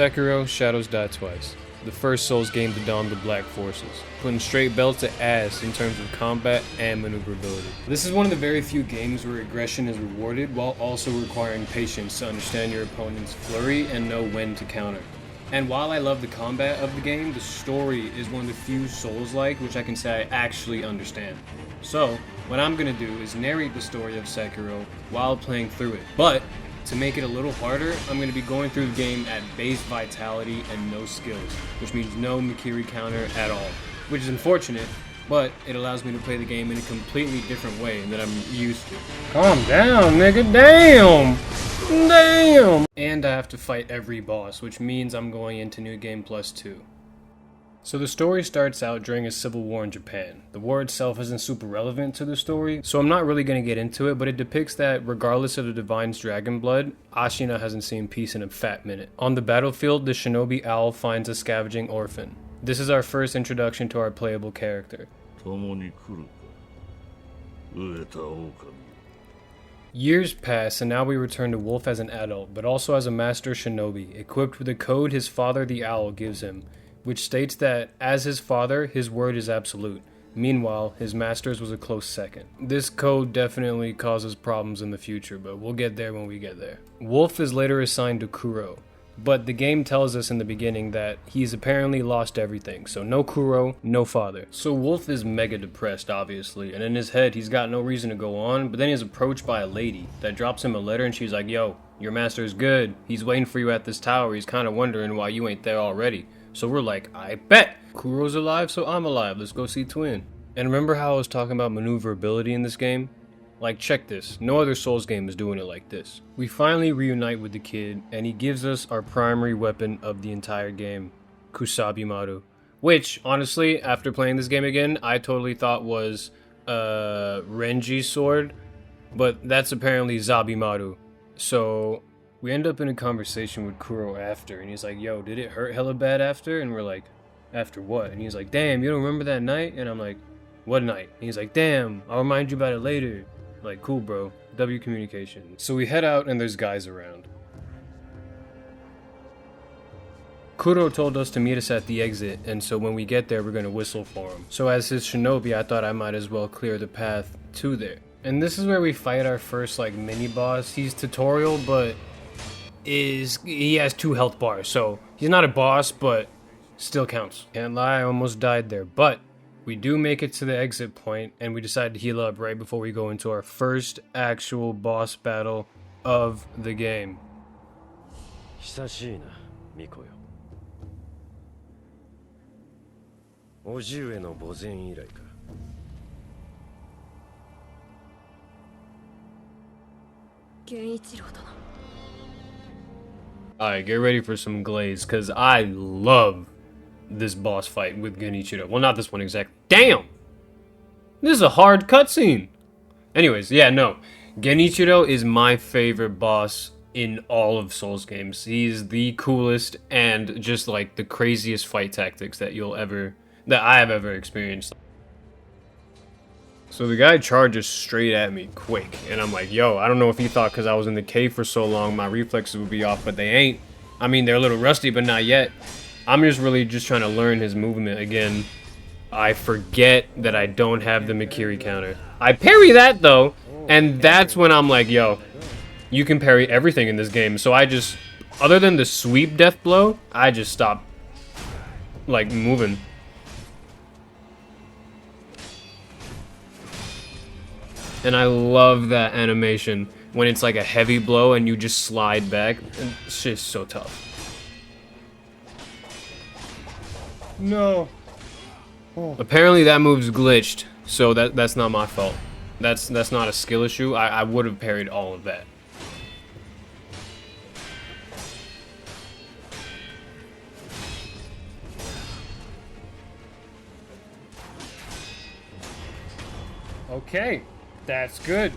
Sekiro, Shadows Die Twice. The first Souls game to don the Black Forces, putting straight belt to ass in terms of combat and maneuverability. This is one of the very few games where aggression is rewarded while also requiring patience to understand your opponent's flurry and know when to counter. And while I love the combat of the game, the story is one of the few Souls-like which I can say I actually understand. So, what I'm gonna do is narrate the story of Sekiro while playing through it. But, to make it a little harder, I'm going to be going through the game at base vitality and no skills, which means no Mikiri counter at all, which is unfortunate, but it allows me to play the game in a completely different way than I'm used to. Calm down, nigga, damn! Damn! And I have to fight every boss, which means I'm going into New Game Plus 2. So the story starts out during a civil war in Japan. The war itself isn't super relevant to the story, so I'm not really going to get into it, but it depicts that regardless of the Divine's dragon blood, Ashina hasn't seen peace in a fat minute. On the battlefield, the shinobi owl finds a scavenging orphan. This is our first introduction to our playable character. Years pass, and now we return to Wolf as an adult, but also as a master shinobi, equipped with a code his father the owl gives him, which states that, as his father, his word is absolute. Meanwhile, his master's was a close second. This code definitely causes problems in the future, but we'll get there when we get there. Wolf is later assigned to Kuro, but the game tells us in the beginning that he's apparently lost everything, so no Kuro, no father. So Wolf is mega depressed, obviously, and in his head he's got no reason to go on, but then he's approached by a lady that drops him a letter and she's like, yo, your master is good, he's waiting for you at this tower, he's kinda wondering why you ain't there already. So we're like, I bet! Kuro's alive, so I'm alive. Let's go see Twin. And remember how I was talking about maneuverability in this game? Like, check this. No other Souls game is doing it like this. We finally reunite with the kid, and he gives us our primary weapon of the entire game, Kusabimaru. Which, honestly, after playing this game again, I totally thought was Renji's sword. But that's apparently Zabimaru. So we end up in a conversation with Kuro after, and he's like, yo, did it hurt hella bad after? And we're like, after what? And he's like, damn, you don't remember that night? And I'm like, what night? And he's like, damn, I'll remind you about it later. Like, cool, bro. W communication. So we head out, and there's guys around. Kuro told us to meet us at the exit, and so when we get there, we're gonna whistle for him. So as his shinobi, I thought I might as well clear the path to there. And this is where we fight our first, like, mini-boss. He's tutorial, but he has 2 health bars, so he's not a boss, but still counts. Can't lie, I almost died there, but we do make it to the exit point, and we decide to heal up right before we go into our first actual boss battle of the game. Alright, get ready for some glaze, because I love this boss fight with Genichiro. Well, not this one exactly. Damn! This is a hard cutscene! Anyways, yeah, no. Genichiro is my favorite boss in all of Souls games. He's the coolest and just like the craziest fight tactics that I have ever experienced. So the guy charges straight at me quick, and I'm like, yo, I don't know if he thought because I was in the cave for so long my reflexes would be off, but they ain't. I mean, they're a little rusty, but not yet. I'm really just trying to learn his movement again. I forget that I don't have the Mikiri counter. I parry that though, and that's when I'm like, yo, you can parry everything in this game. So I just, other than the sweep death blow, I just stop, like, moving. And I love that animation when it's like a heavy blow and you just slide back. It's just so tough. No. Oh. Apparently that move's glitched, so that's not my fault. That's not a skill issue. I would have parried all of that. Okay. That's good.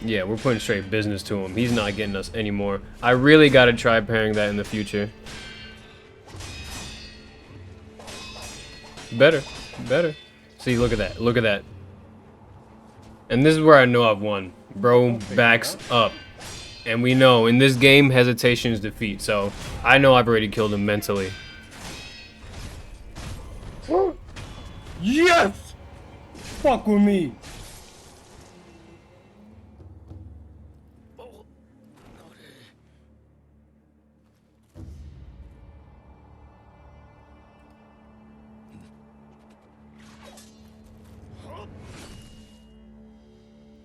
Yeah, we're putting straight business to him. He's not getting us anymore. I really gotta try pairing that in the future. Better. Better. See, look at that. Look at that. And this is where I know I've won. Bro backs up. And we know, in this game, hesitation is defeat. So, I know I've already killed him mentally. Yes! Fuck with me!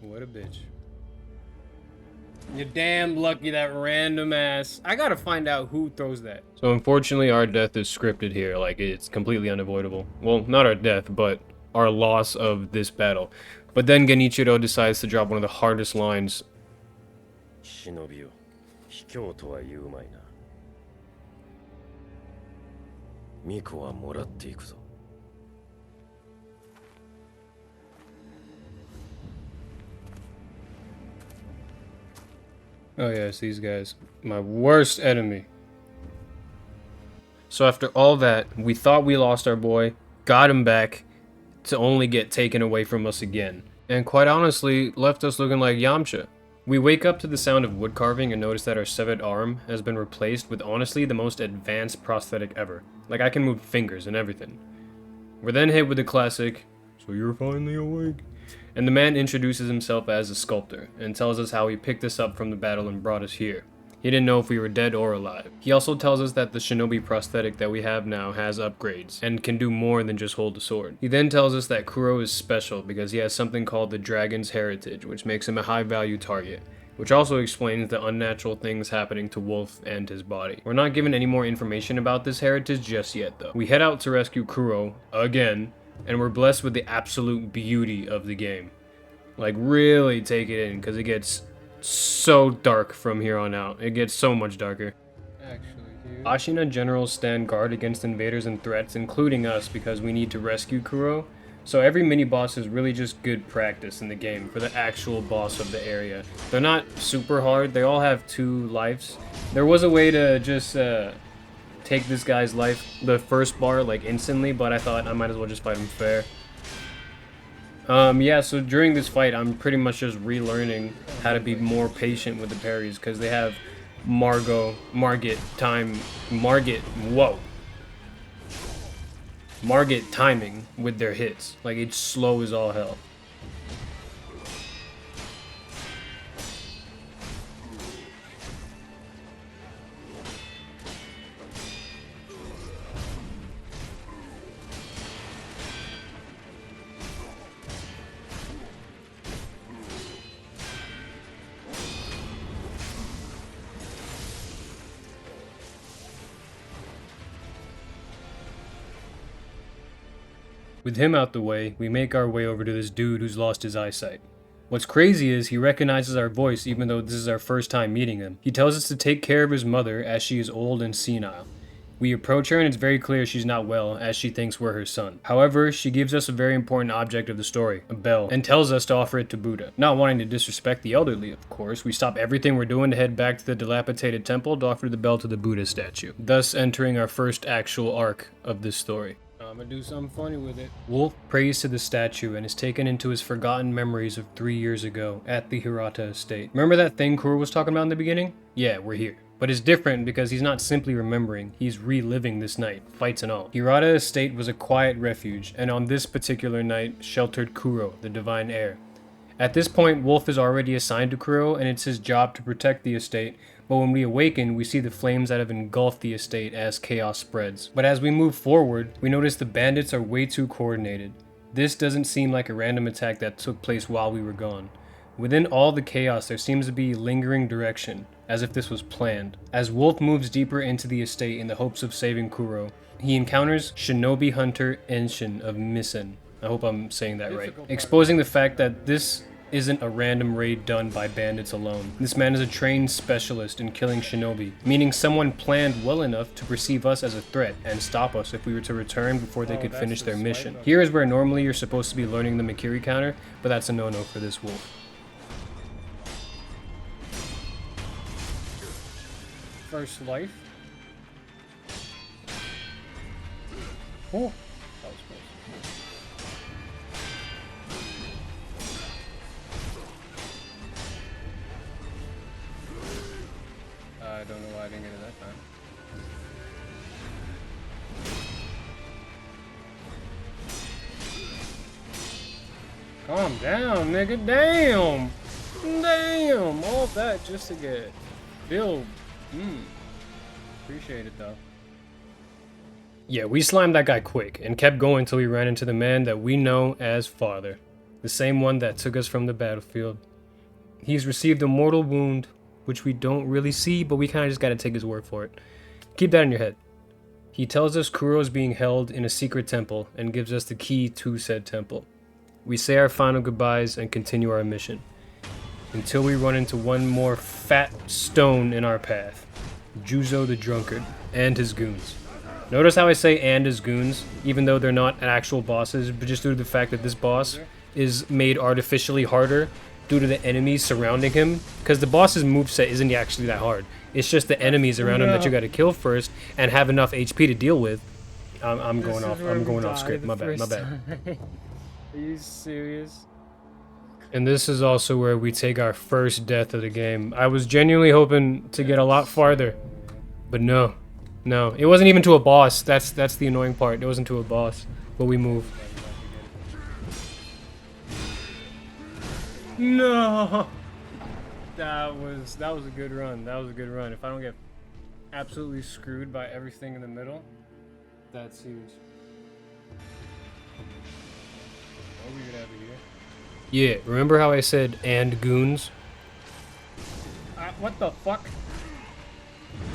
What a bitch. You're damn lucky that random ass. I gotta find out who throws that. So unfortunately our death is scripted here, like it's completely unavoidable. Well, not our death, but our loss of this battle. But then Genichiro decides to drop one of the hardest lines. Shinobi yo, hikyou to wa iu umai na. Miko wa moratte iku zo. Oh yes, these guys. My worst enemy. So after all that, we thought we lost our boy, got him back, to only get taken away from us again. And quite honestly, left us looking like Yamcha. We wake up to the sound of wood carving and notice that our severed arm has been replaced with honestly the most advanced prosthetic ever. Like I can move fingers and everything. We're then hit with the classic, "So you're finally awake?" And the man introduces himself as a sculptor and tells us how he picked us up from the battle and brought us here. He didn't know if we were dead or alive. He also tells us that the shinobi prosthetic that we have now has upgrades and can do more than just hold a sword. He then tells us that Kuro is special because he has something called the Dragon's Heritage, which makes him a high value target, which also explains the unnatural things happening to Wolf and his body. We're not given any more information about this heritage just yet though. We head out to rescue Kuro again, and we're blessed with the absolute beauty of the game. Like really take it in because it gets so dark from here on out. It gets so much darker. Ashina generals stand guard against invaders and threats, including us, because we need to rescue Kuro. So every mini-boss is really just good practice in the game for the actual boss of the area. They're not super hard, they all have 2 lives. There was a way to just take this guy's life, the first bar, like instantly, but I thought I might as well just fight him fair. Yeah, so during this fight, I'm pretty much just relearning how to be more patient with the parries, because they have Margit timing with their hits. Like, it's slow as all hell. With him out the way, we make our way over to this dude who's lost his eyesight. What's crazy is he recognizes our voice even though this is our first time meeting him. He tells us to take care of his mother as she is old and senile. We approach her and it's very clear she's not well as she thinks we're her son. However, she gives us a very important object of the story, a bell, and tells us to offer it to Buddha. Not wanting to disrespect the elderly, of course, we stop everything we're doing to head back to the dilapidated temple to offer the bell to the Buddha statue, thus entering our first actual arc of this story. I'm gonna do something funny with it. Wolf prays to the statue and is taken into his forgotten memories of 3 years ago at the Hirata estate. Remember that thing Kuro was talking about in the beginning? Yeah, we're here. But it's different because he's not simply remembering, he's reliving this night, fights and all. Hirata estate was a quiet refuge, and on this particular night, sheltered Kuro, the divine heir. At this point, Wolf is already assigned to Kuro, and it's his job to protect the estate, but when we awaken, we see the flames that have engulfed the estate as chaos spreads. But as we move forward, we notice the bandits are way too coordinated. This doesn't seem like a random attack that took place while we were gone. Within all the chaos, there seems to be lingering direction, as if this was planned. As Wolf moves deeper into the estate in the hopes of saving Kuro, he encounters Shinobi Hunter Enshin of Misen. I hope I'm saying that right. Exposing the fact that this isn't a random raid done by bandits alone. This man is a trained specialist in killing shinobi, meaning someone planned well enough to perceive us as a threat and stop us if we were to return before they could finish their mission. Here is where normally you're supposed to be learning the Makiri counter, but that's a no-no for this wolf. First life. Oh, I don't know why I didn't get it that time. Calm down, nigga. Damn. Damn. All that just to get Bill. Appreciate it though. Yeah, we slimed that guy quick and kept going till we ran into the man that we know as Father. The same one that took us from the battlefield. He's received a mortal wound, which we don't really see, but we kind of just gotta take his word for it. Keep that in your head. He tells us Kuro is being held in a secret temple and gives us the key to said temple. We say our final goodbyes and continue our mission. Until we run into one more fat stone in our path. Juzo the Drunkard and his goons. Notice how I say and his goons, even though they're not actual bosses, but just due to the fact that this boss is made artificially harder due to the enemies surrounding him. Because the boss's moveset isn't actually that hard. It's just the enemies around him that you gotta kill first and have enough HP to deal with. I'm going off script. My bad. Are you serious? And this is also where we take our first death of the game. I was genuinely hoping to get a lot farther, but no. No, it wasn't even to a boss. That's the annoying part. It wasn't to a boss, but we move. No, that was a good run. That was a good run. If I don't get absolutely screwed by everything in the middle, that's huge. What we gonna have here? Yeah, remember how I said and goons? What the fuck?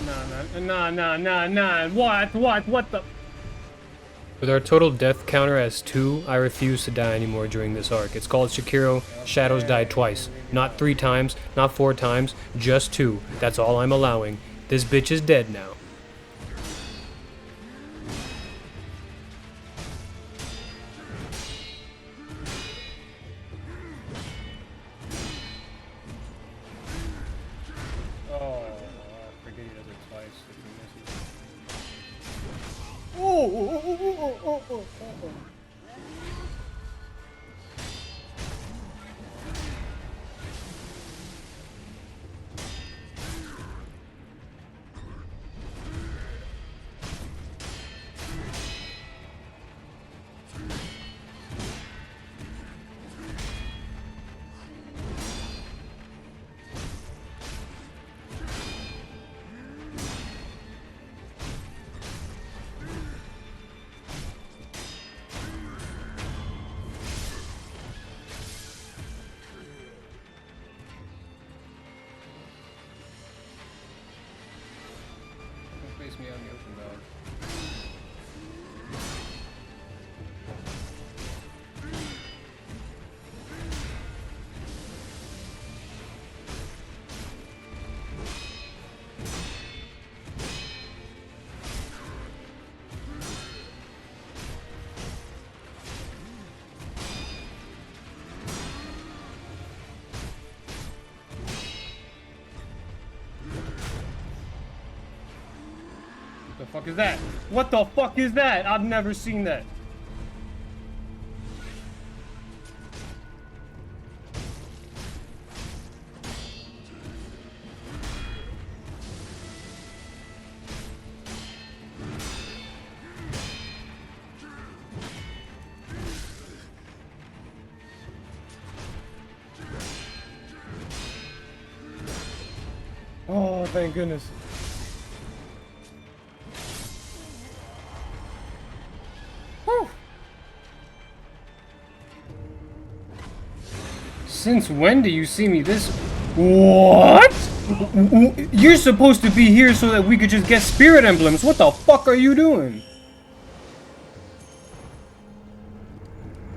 Nah. What the? With our total death counter as 2, I refuse to die anymore during this arc. It's called Sekiro, Shadows died twice. Not 3 times, not 4 times, just 2. That's all I'm allowing. This bitch is dead now. Oh. Face me on the open dog. What the fuck is that? What the fuck is that? I've never seen that. Oh, thank goodness. Whew. Since when do you see me this? What? You're supposed to be here so that we could just get spirit emblems. What the fuck are you doing?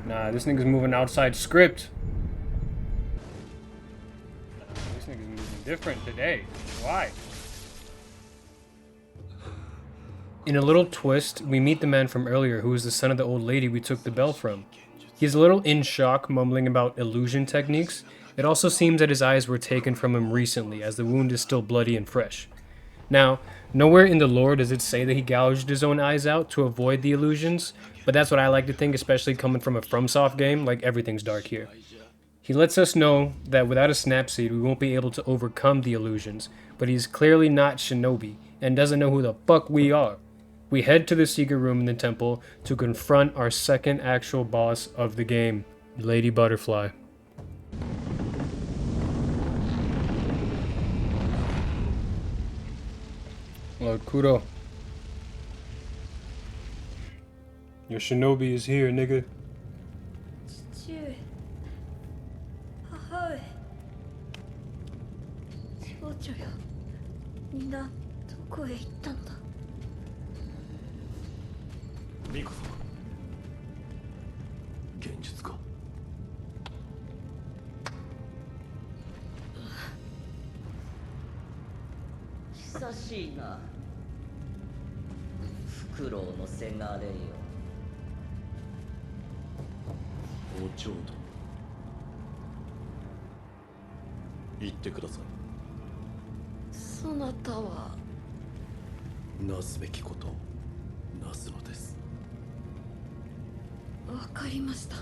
Nah, this nigga's moving outside script. This nigga's moving different today. Why? In a little twist, we meet the man from earlier who is the son of the old lady we took the bell from. He's a little in shock, mumbling about illusion techniques. It also seems that his eyes were taken from him recently, as the wound is still bloody and fresh. Now, Nowhere in the lore does it say that he gouged his own eyes out to avoid the illusions, but that's what I like to think, especially coming from a FromSoft game, like everything's dark here. He lets us know that without a Snapseed, we won't be able to overcome the illusions, but he's clearly not Shinobi, and doesn't know who the fuck we are. We head to the secret room in the temple to confront our second actual boss of the game, Lady Butterfly. Lord Kuro. Your shinobi is here, nigga. 父上母上少女よみんなどこへ行ったんだミコ様現実か久しいなフクロウのせがれよお嬢と言ってくださいそなたはなすべきことをなすのですわかりました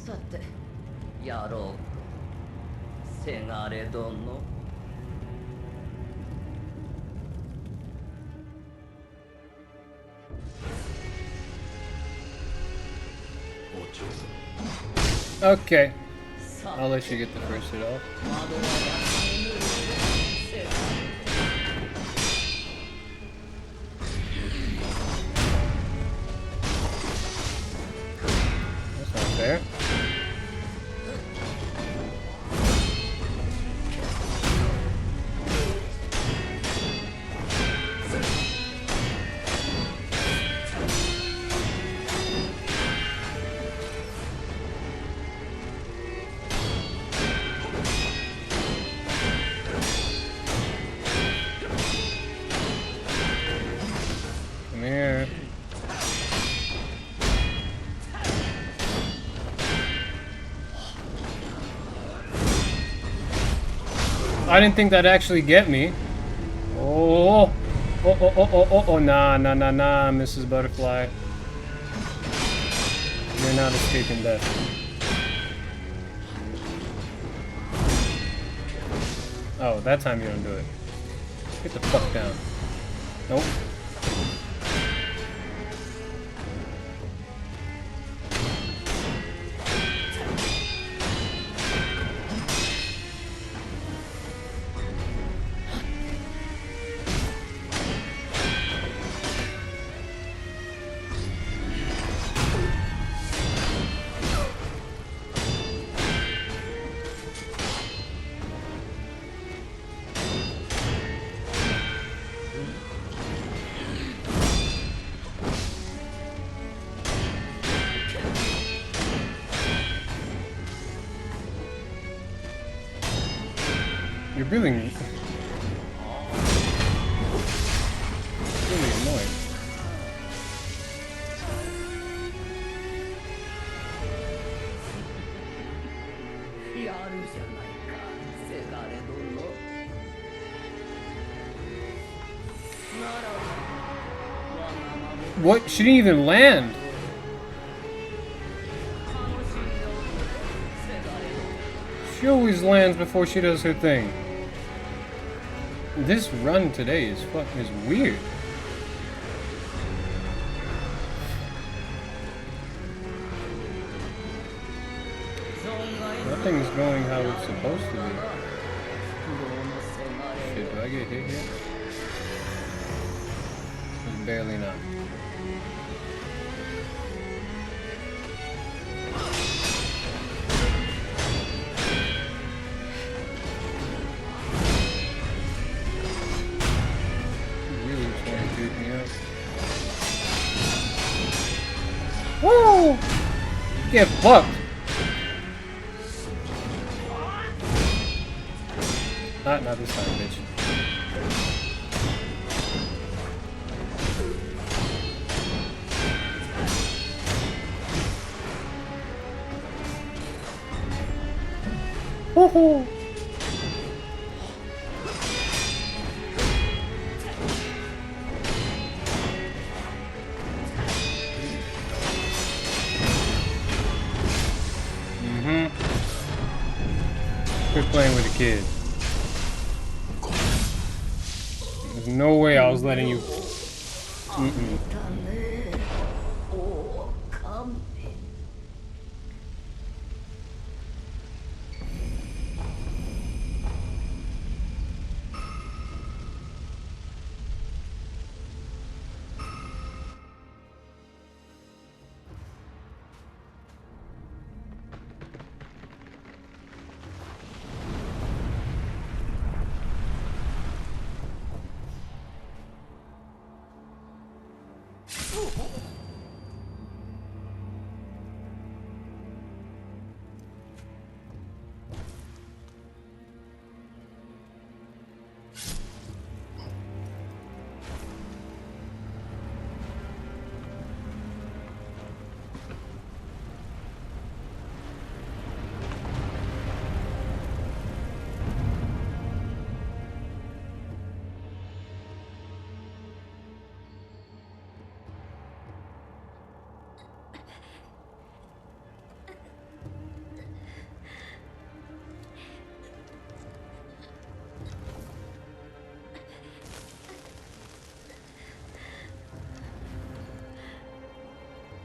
さてやろうかせがれ殿お嬢 Okay, さ I'll let you get the first hit off. 窓は休みぬるせがれ That's not fair. Come here. I didn't think that'd actually get me. Oh, nah, Mrs. Butterfly. You're not escaping death. Oh, that time you don't do it. Get the fuck down. Nope. You're really annoying. やるじゃないかせがれ殿ならばわがまま What? She didn't even land. 楽しんでおくせがれ殿 She always lands before she does her thing. This run today is weird. Nothing's going how it's supposed to be. Shit, do I get hit here? Just barely not. Really trying to beat me up. Woo! Get fucked! Not this time, bitch. Woohoo! Quit playing with a kid. There's no way I was letting you. Mm-mm. だねお神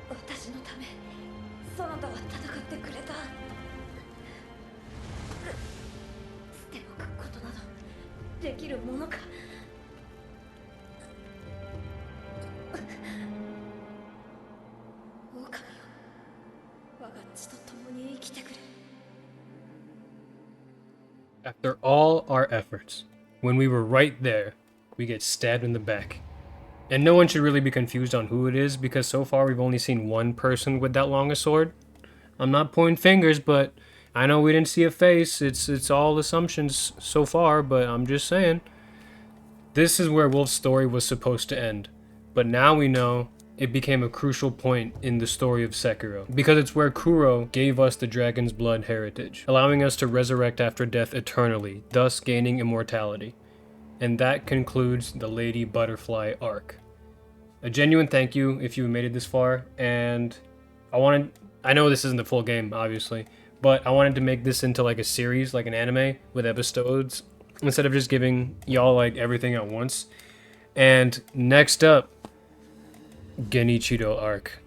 私のためそなたは戦ってくれた捨ておくことなどできるものか狼よ我が血と共に生きてくれ After all our efforts, when we were right there, we get stabbed in the back. And no one should really be confused on who it is, because so far we've only seen one person with that long a sword. I'm not pointing fingers, but I know we didn't see a face. It's all assumptions so far, but I'm just saying. This is where Wolf's story was supposed to end. But now we know it became a crucial point in the story of Sekiro, because it's where Kuro gave us the dragon's blood heritage, allowing us to resurrect after death eternally, thus gaining immortality. And that concludes the Lady Butterfly arc. A genuine thank you if you made it this far, and I know this isn't the full game, obviously, but I wanted to make this into like a series, like an anime, with episodes, instead of just giving y'all like everything at once. And next up, Genichiro arc.